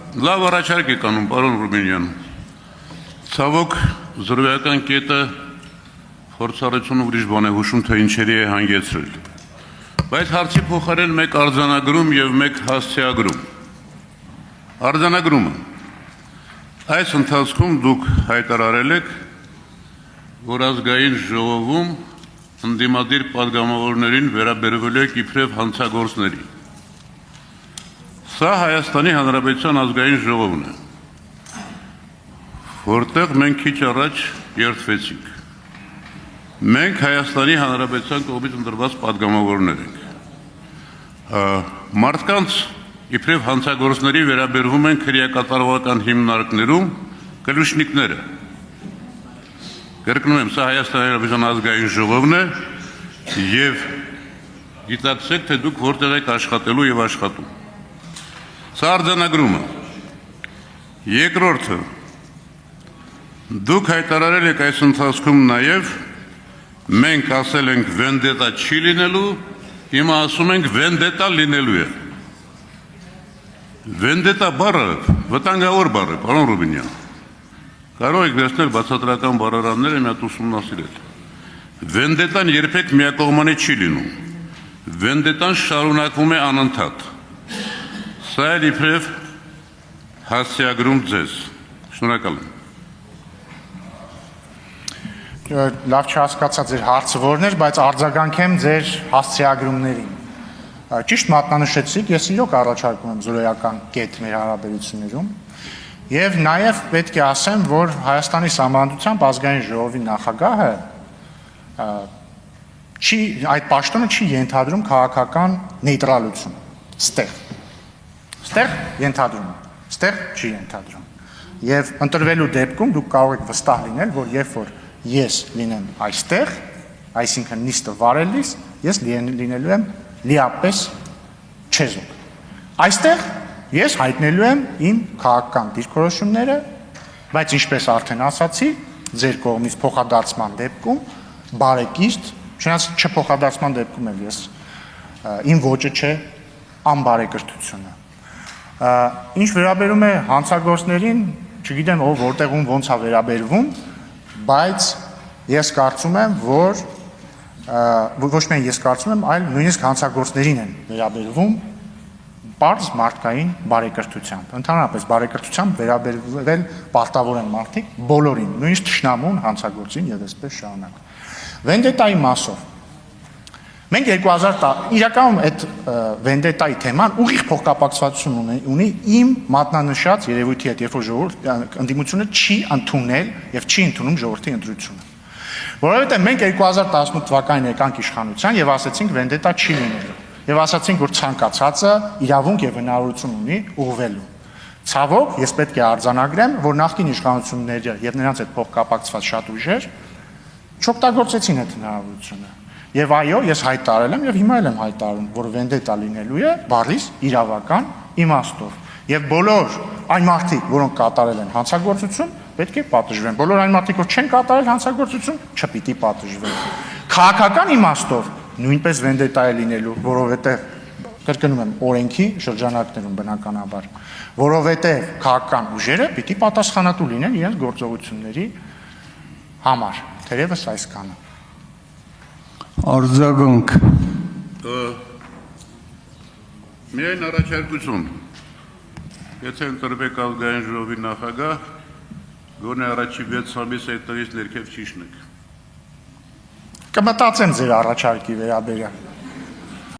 Լավ առաջարկ եք անում, պարոն Ռուբինյան։ Ցավոք, զրոյական կետը փորձառությունը ուրիշ բան է հուշում, թե ինչերի է հանգեցրել։ Բայց հարցի փոխարեն մեկ արձանագրում եւ մեկ հասցեագրում։ Արձանագրումը։ Այս ընթացքում դուք հայտարարել եք, որ ազգային ժողովում ընդդիմադիր պատգամավորներին վերաբերվել եք իբրև հանցագործների։ Սա Հայաստանի Հանրապետության ազգային ժողովն է, որտեղ մենք քիչ առաջ երդվեցինք։ Մենք Հայաստանի Հանրապետության կողմից ընտրված պատգամավորներ ենք։ Մարդկանց իբրև հանցագործների վերաբերվում են քրեակատարողական հիմնարկներում կլուշնիկները։ Կրկնում եմ, սա Հայաստանի Հանրապետության ազգային ժողովն է եւ գիտակցեք, թե դուք որտեղ եք աշխատելու եւ աշխատում։ Սա արձանագրումը։ Երկրորդը, դուք հայտարարել եք այս ընթացքում նաեւ մենք ասել ենք վենդետա չի լինելու, հիմա ասում ենք վենդետա լինելու է։ Վենդետա բառը վտանգավոր բառ է, պարոն Ռուբինյան։ Կարող եք վերցնել բացատրական բառարանները մի հատ ուսումնասիրել։ Վենդետան երբեք միակողմանի չի լինում։ Վենդետան շարունակվում է անընդհատ։ Սա է իբրև հասցեագրում ձեզ։ Շնորհակալ եմ։ Լավ չհասկացա ձեր հարցը որն էր, բայց արձագանքեմ ձեր հասցեագրումներին։ Ճիշտ մատնանշեցիք, ես իրոք առաջարկում եմ զրոյական կետ մեր հարաբերություններում եւ նաեւ պետք է ասեմ, որ Հայաստանի Սահմանադրությամբ ազգային ժողովի նախագահը այդ պաշտոնը չի ենթադրում քաղաքական նեյտրալություն։ Ստեղ ենթադրում, ստեղ չի ենթադրում։ Եվ ընտրվելու դեպքում դուք կարող եք վստահ լինել, որ երբ որ ես լինեմ այստեղ, այսինքն նիստը վարելիս, ես լինելու եմ լիապես չեզոք։ Այստեղ ես հայտնելու եմ իմ քաղաքական դիրքորոշումները, բայց ինչպես արդեն ասացի, ձեր կողմից փոխադարձման դեպքում բարեկիրթ, չնայած չփոխադարձման դեպքում էլ ես իմ ոճը չէ անբարեկրթությունը։ Ինչ վերաբերում է հանցագործներին, չգիտեմ ով որտեղում ոնց է վերաբերվում, բայց ես կարծում եմ, որ ոչ միայն ես կարծում եմ, այլ նույնիսկ հանցագործներին են վերաբերվում պարզ մարդկային բարեկրթությամբ։ Ընդհանրապես բարեկրթությամբ վերաբերվել պարտավոր են մարդիկ բոլորին, նույնիսկ թշնամուն, հանցագործին եւ այսպես շարունակ։ Վենդետայի մասով մենք 2010 իրականում այդ վենդետայի թեման ուղիղ փոխկապակցվածություն ունի իմ մատնանշած երևույթի հետ, երբ որ ժողովուրդ ընդդիմությունը չի ընդունել եւ չի ընդունում ժողովրդի ընտրությունը։ Որովհետեւ մենք 2018 թվականին եկանք իշխանության եւ ասացինք վենդետա չի լինելու։ Եվ ասացինք, որ ցանկացածը իրավունք եւ հնարավորություն ունի ուղղվելու։ Ցավոք, ես պետք է արձանագրեմ, որ նախկին իշխանությունները եւ նրանց հետ փոխկապակցված շատ ուժեր չօգտագործեցին այդ հնարավորությունը։ Եվ այո, ես հայտարարել եմ եւ հիմա էլ եմ հայտարարում, որ վենդետա լինելու է բառից իրավական իմաստով։ Եվ բոլոր այն մարդիկ, որոնք կատարել են հանցագործություն, պետք է պատժվեն։ Բոլոր այն մարդիկ, որ չեն կատարել հանցագործություն, չպիտի պատժվեն։ Քաղաքական իմաստով նույնպես վենդետա է լինելու, որովհետեւ կրկնում եմ օրենքի շրջանակներում բնականաբար, որովհետեւ քաղաքական ուժերը պիտի պատասխանատու լինեն իրենց գործողությունների համար։ Թերևս այսքանը։ Արձագանք։ Միայն առաջարկություն։ Եթե ընտրվեք ազգային ժողովի նախագահ, գոնե առաջի 6 ամիս այդտեղից ներքև չիջնեք։ Կմտածեմ ձեր առաջարկի վերաբերյալ։